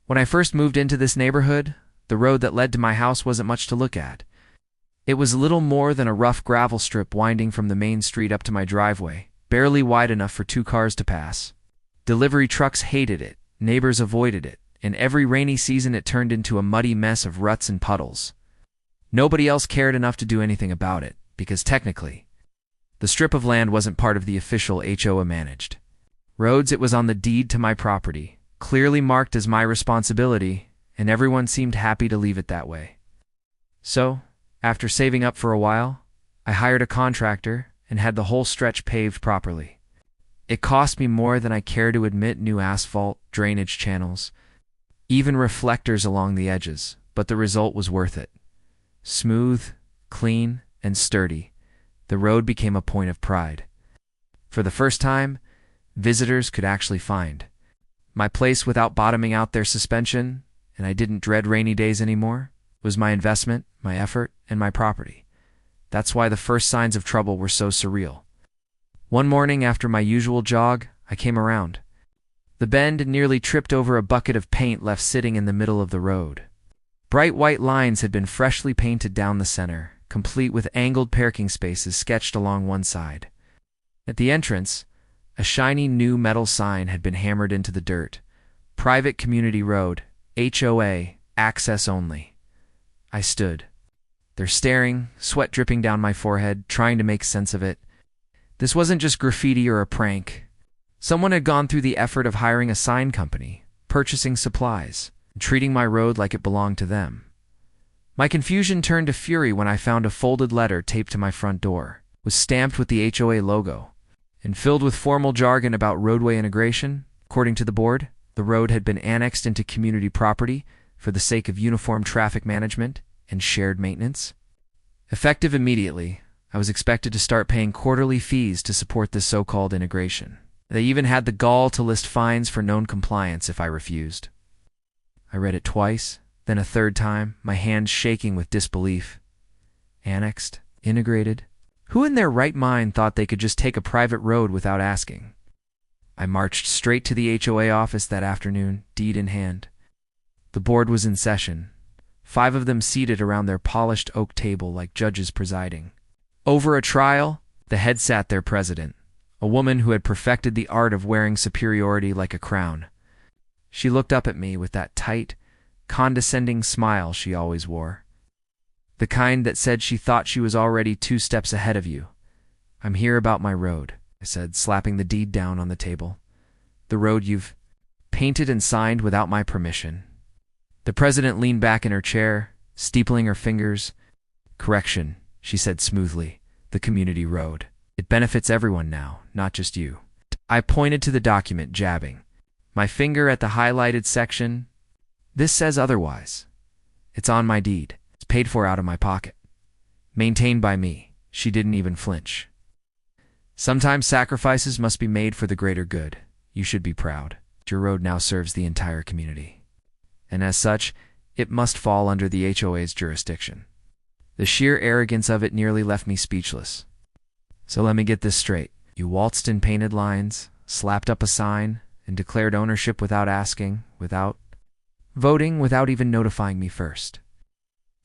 When I first moved into this neighborhood, the road that led to my house wasn't much to look at. It was little more than a rough gravel strip winding from the main street up to my driveway, barely wide enough for 2 cars to pass. Delivery trucks hated it, neighbors avoided it, and every rainy season it turned into a muddy mess of ruts and puddles. Nobody else cared enough to do anything about it, because technically, the strip of land wasn't part of the official HOA managed roads. It was on the deed to my property, clearly marked as my responsibility, and everyone seemed happy to leave it that way. So, after saving up for a while, I hired a contractor and had the whole stretch paved properly. It cost me more than I care to admit: new asphalt, drainage channels, even reflectors along the edges, but the result was worth it. Smooth, clean, and sturdy, the road became a point of pride. For the first time, visitors could actually find my place without bottoming out their suspension, and I didn't dread rainy days anymore. It was my investment, my effort, and my property. That's why the first signs of trouble were so surreal. One morning after my usual jog, I came around the bend and nearly tripped over a bucket of paint left sitting in the middle of the road. Bright white lines had been freshly painted down the center, complete with angled parking spaces sketched along one side. At the entrance, a shiny new metal sign had been hammered into the dirt: Private Community Road, HOA, access only. I stood there staring, sweat dripping down my forehead, trying to make sense of it. This wasn't just graffiti or a prank. Someone had gone through the effort of hiring a sign company, purchasing supplies, and treating my road like it belonged to them. My confusion turned to fury when I found a folded letter taped to my front door. It was stamped with the HOA logo and filled with formal jargon about roadway integration. According to the board, the road had been annexed into community property for the sake of uniform traffic management and shared maintenance. Effective immediately, I was expected to start paying quarterly fees to support this so-called integration. They even had the gall to list fines for non-compliance if I refused. I read it twice, then a third time, my hands shaking with disbelief. Annexed? Integrated? Who in their right mind thought they could just take a private road without asking? I marched straight to the HOA office that afternoon, deed in hand. The board was in session, 5 of them seated around their polished oak table like judges presiding. Over a trial, the head sat their president, a woman who had perfected the art of wearing superiority like a crown. She looked up at me with that tight, condescending smile she always wore. The kind that said she thought she was already 2 steps ahead of you. "I'm here about my road," I said, slapping the deed down on the table. "The road you've painted and signed without my permission." The president leaned back in her chair, steepling her fingers. "Correction," she said smoothly. "The community road. It benefits everyone now, not just you." I pointed to the document, jabbing my finger at the highlighted section. "This says otherwise. It's on my deed. It's paid for out of my pocket. Maintained by me." She didn't even flinch. "Sometimes sacrifices must be made for the greater good. You should be proud. Your road now serves the entire community, and as such, it must fall under the HOA's jurisdiction." The sheer arrogance of it nearly left me speechless. "So let me get this straight. You waltzed in painted lines, slapped up a sign, and declared ownership without asking, without voting, without even notifying me first."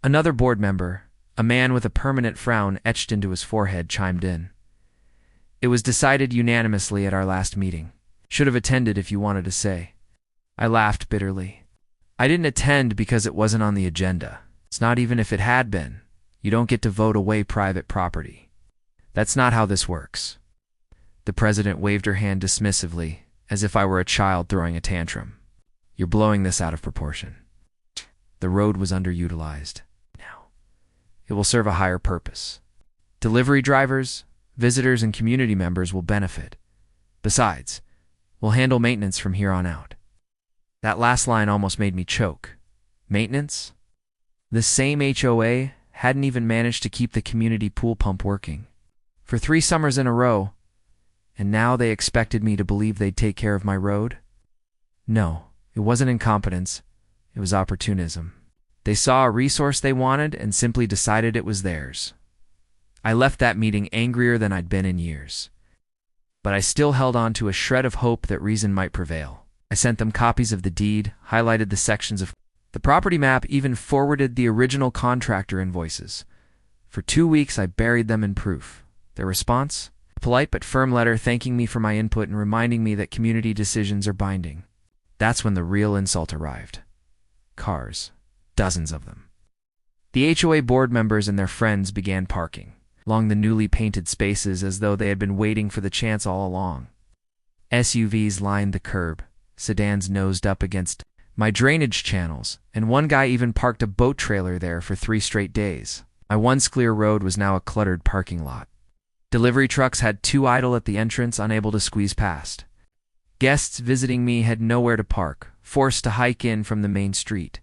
Another board member, a man with a permanent frown etched into his forehead, chimed in. "It was decided unanimously at our last meeting. Should have attended if you wanted to say." I laughed bitterly. "I didn't attend because it wasn't on the agenda. It's not even if it had been. You don't get to vote away private property. That's not how this works." The president waved her hand dismissively, as if I were a child throwing a tantrum. "You're blowing this out of proportion. The road was underutilized. Now, it will serve a higher purpose. Delivery drivers, visitors, and community members will benefit. Besides, we'll handle maintenance from here on out." That last line almost made me choke. Maintenance? This same HOA hadn't even managed to keep the community pool pump working for 3 summers in a row, and now they expected me to believe they'd take care of my road? No, it wasn't incompetence. It was opportunism. They saw a resource they wanted and simply decided it was theirs. I left that meeting angrier than I'd been in years. But I still held on to a shred of hope that reason might prevail. I sent them copies of the deed, highlighted the sections of the property map, even forwarded the original contractor invoices. For 2 weeks, I buried them in proof. Their response? A polite but firm letter thanking me for my input and reminding me that community decisions are binding. That's when the real insult arrived. Cars. Dozens of them. The HOA board members and their friends began parking along the newly painted spaces as though they had been waiting for the chance all along. SUVs lined the curb, sedans nosed up against my drainage channels, and one guy even parked a boat trailer there for 3 straight days. My once clear road was now a cluttered parking lot. Delivery trucks had 2 idle at the entrance, unable to squeeze past. Guests visiting me had nowhere to park, forced to hike in from the main street.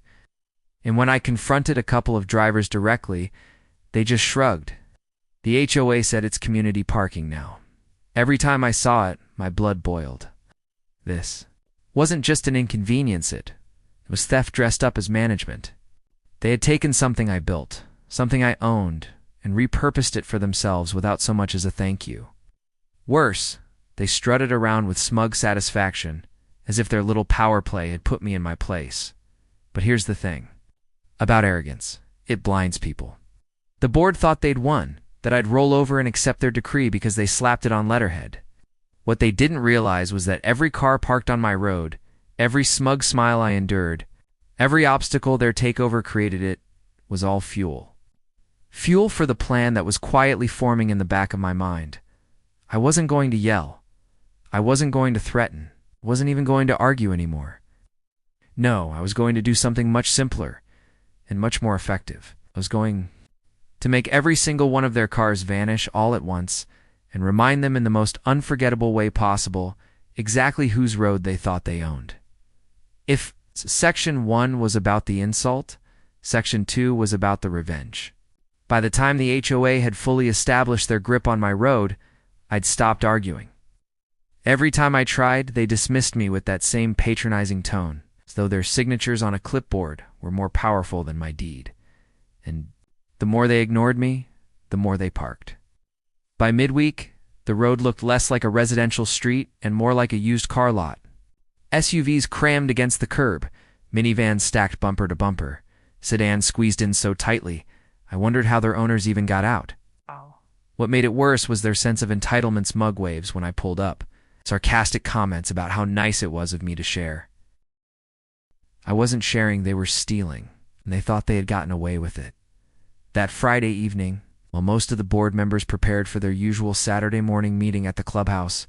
And when I confronted a couple of drivers directly, they just shrugged. The HOA said it's community parking now. Every time I saw it, my blood boiled. This wasn't just an inconvenience, it was theft dressed up as management. They had taken something I built, something I owned, and repurposed it for themselves without so much as a thank you. Worse, they strutted around with smug satisfaction, as if their little power play had put me in my place. But here's the thing about arrogance. It blinds people. The board thought they'd won, that I'd roll over and accept their decree because they slapped it on letterhead. What they didn't realize was that every car parked on my road, every smug smile I endured, every obstacle their takeover created, it was all fuel. Fuel for the plan that was quietly forming in the back of my mind. I wasn't going to yell. I wasn't going to threaten. I wasn't even going to argue anymore. No, I was going to do something much simpler and much more effective. I was going to make every single one of their cars vanish all at once and remind them in the most unforgettable way possible exactly whose road they thought they owned. If Section 1 was about the insult, Section 2 was about the revenge. By the time the HOA had fully established their grip on my road, I'd stopped arguing. Every time I tried, they dismissed me with that same patronizing tone, as though their signatures on a clipboard were more powerful than my deed. And the more they ignored me, the more they parked. By midweek, the road looked less like a residential street and more like a used car lot. SUVs crammed against the curb, minivans stacked bumper to bumper, sedans squeezed in so tightly, I wondered how their owners even got out. What made it worse was their sense of entitlement's mug waves when I pulled up, sarcastic comments about how nice it was of me to share. I wasn't sharing, they were stealing, and they thought they had gotten away with it. That Friday evening, while most of the board members prepared for their usual Saturday morning meeting at the clubhouse,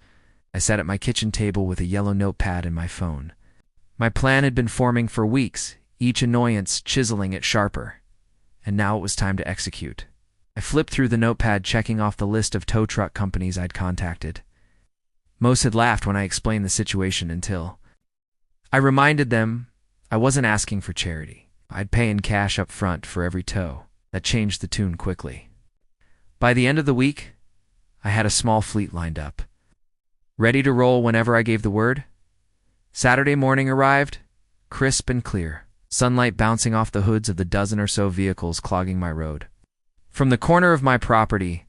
I sat at my kitchen table with a yellow notepad and my phone. My plan had been forming for weeks, each annoyance chiseling it sharper, and now it was time to execute. I flipped through the notepad, checking off the list of tow truck companies I'd contacted. Most had laughed when I explained the situation until I reminded them I wasn't asking for charity. I'd pay in cash up front for every tow. That changed the tune quickly. By the end of the week, I had a small fleet lined up, ready to roll whenever I gave the word. Saturday morning arrived, crisp and clear, sunlight bouncing off the hoods of the dozen or so vehicles clogging my road. From the corner of my property,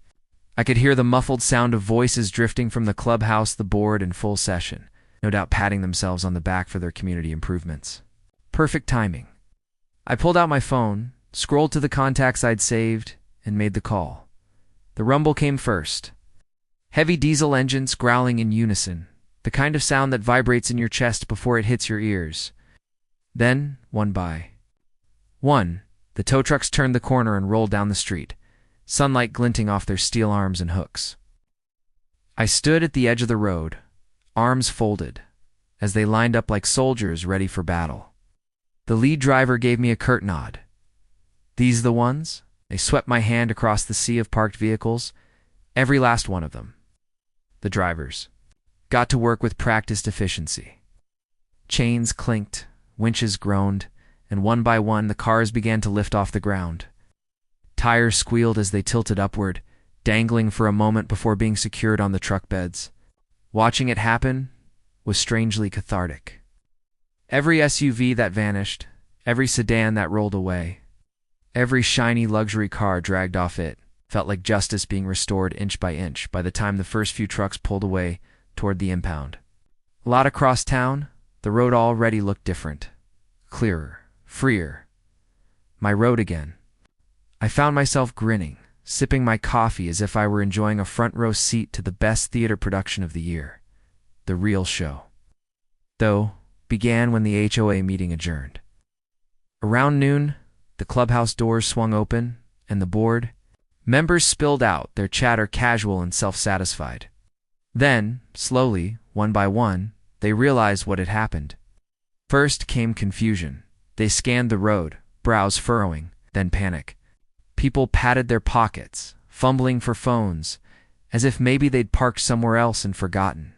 I could hear the muffled sound of voices drifting from the clubhouse, the board in full session, no doubt patting themselves on the back for their community improvements. Perfect timing. I pulled out my phone, scrolled to the contacts I'd saved, and made the call. The rumble came first. Heavy diesel engines growling in unison, the kind of sound that vibrates in your chest before it hits your ears. Then, one by one, the tow trucks turned the corner and rolled down the street, sunlight glinting off their steel arms and hooks. I stood at the edge of the road, arms folded, as they lined up like soldiers ready for battle. The lead driver gave me a curt nod. These the ones? They swept my hand across the sea of parked vehicles, every last one of them. The drivers got to work with practiced efficiency. Chains clinked, winches groaned, and one by one the cars began to lift off the ground. Tires squealed as they tilted upward, dangling for a moment before being secured on the truck beds. Watching it happen was strangely cathartic. Every SUV that vanished, every sedan that rolled away, every shiny luxury car dragged off it felt like justice being restored inch by the time the first few trucks pulled away toward the impound. A lot across town, The road already looked different. Clearer. Freer. My road again. I found myself grinning, sipping my coffee as if I were enjoying a front-row seat to the best theater production of the year. The real show. Though, began when the HOA meeting adjourned. Around noon, the clubhouse doors swung open, and the board members spilled out, their chatter casual and self-satisfied. Then, slowly, one by one, they realized what had happened. First came confusion. They scanned the road, brows furrowing, then panic. People patted their pockets, fumbling for phones, as if maybe they'd parked somewhere else and forgotten.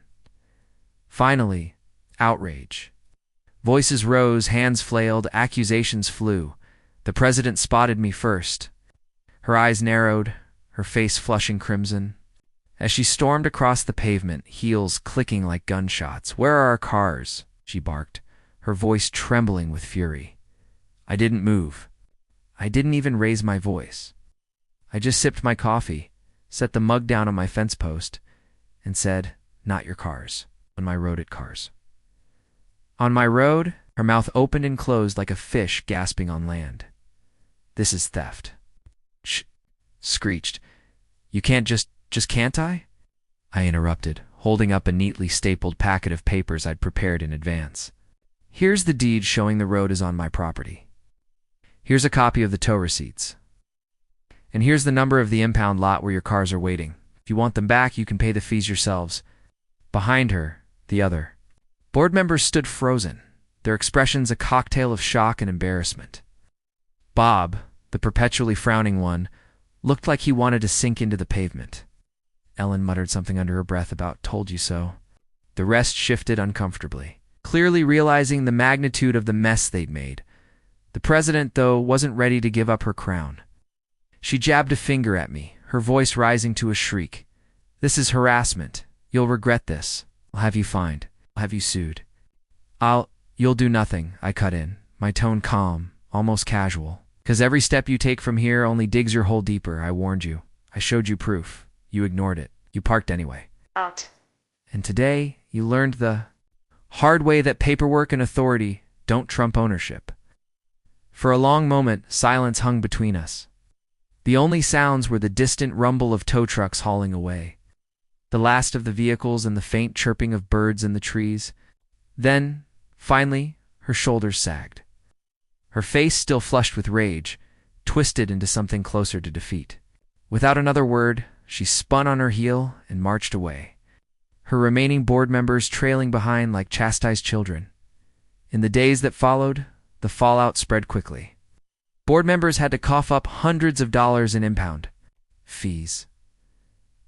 Finally, outrage. Voices rose, hands flailed, accusations flew. The president spotted me first. Her eyes narrowed, her face flushing crimson. As she stormed across the pavement, heels clicking like gunshots. "Where are our cars?" she barked, her voice trembling with fury. I didn't move. I didn't even raise my voice. I just sipped my coffee, set the mug down on my fence post, and said, "Not your cars." On my road at cars. On my road, her mouth opened and closed like a fish gasping on land. "This is theft." "Shh," screeched. "You can't just can't I?" I interrupted, holding up a neatly stapled packet of papers I'd prepared in advance. "Here's the deed showing the road is on my property. Here's a copy of the tow receipts. And here's the number of the impound lot where your cars are waiting. If you want them back, you can pay the fees yourselves." Behind her, the other board members stood frozen, their expressions a cocktail of shock and embarrassment. Bob, the perpetually frowning one, looked like he wanted to sink into the pavement. Ellen muttered something under her breath about "told you so." The rest shifted uncomfortably, clearly realizing the magnitude of the mess they'd made. The president, though, wasn't ready to give up her crown. She jabbed a finger at me, her voice rising to a shriek. "This is harassment. You'll regret this. I'll have you fined. I'll have you sued." You'll do nothing," I cut in, my tone calm, almost casual. "'Cause every step you take from here only digs your hole deeper. I warned you. I showed you proof. You ignored it. You parked anyway. Out. And today, you learned the hard way that paperwork and authority don't trump ownership." For a long moment, silence hung between us. The only sounds were the distant rumble of tow trucks hauling away, the last of the vehicles and the faint chirping of birds in the trees. Then, finally, her shoulders sagged. Her face, still flushed with rage, twisted into something closer to defeat. Without another word, she spun on her heel and marched away, her remaining board members trailing behind like chastised children. In the days that followed, the fallout spread quickly. Board members had to cough up hundreds of dollars in impound fees.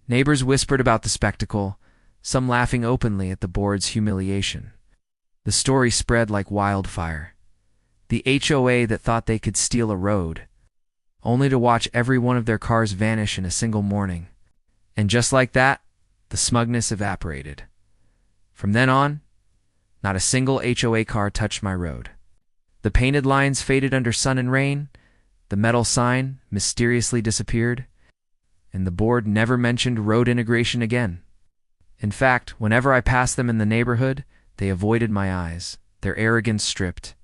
Neighbors whispered about the spectacle, some laughing openly at the board's humiliation. The story spread like wildfire. The HOA that thought they could steal a road, only to watch every one of their cars vanish in a single morning. And just like that, the smugness evaporated. From then on, not a single HOA car touched my road. The painted lines faded under sun and rain, the metal sign mysteriously disappeared, and the board never mentioned road integration again. In fact, whenever I passed them in the neighborhood, they avoided my eyes, their arrogance stripped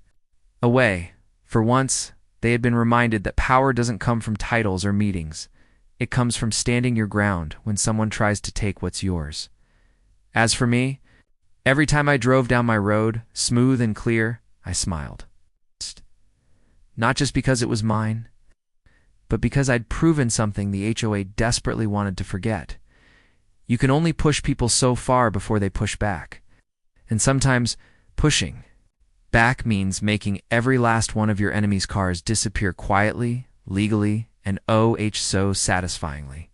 away. For once, they had been reminded that power doesn't come from titles or meetings. It comes from standing your ground when someone tries to take what's yours. As for me, every time I drove down my road, smooth and clear, I smiled. Not just because it was mine, but because I'd proven something the HOA desperately wanted to forget. You can only push people so far before they push back. And sometimes pushing back means making every last one of your enemy's cars disappear quietly, legally, and so satisfyingly.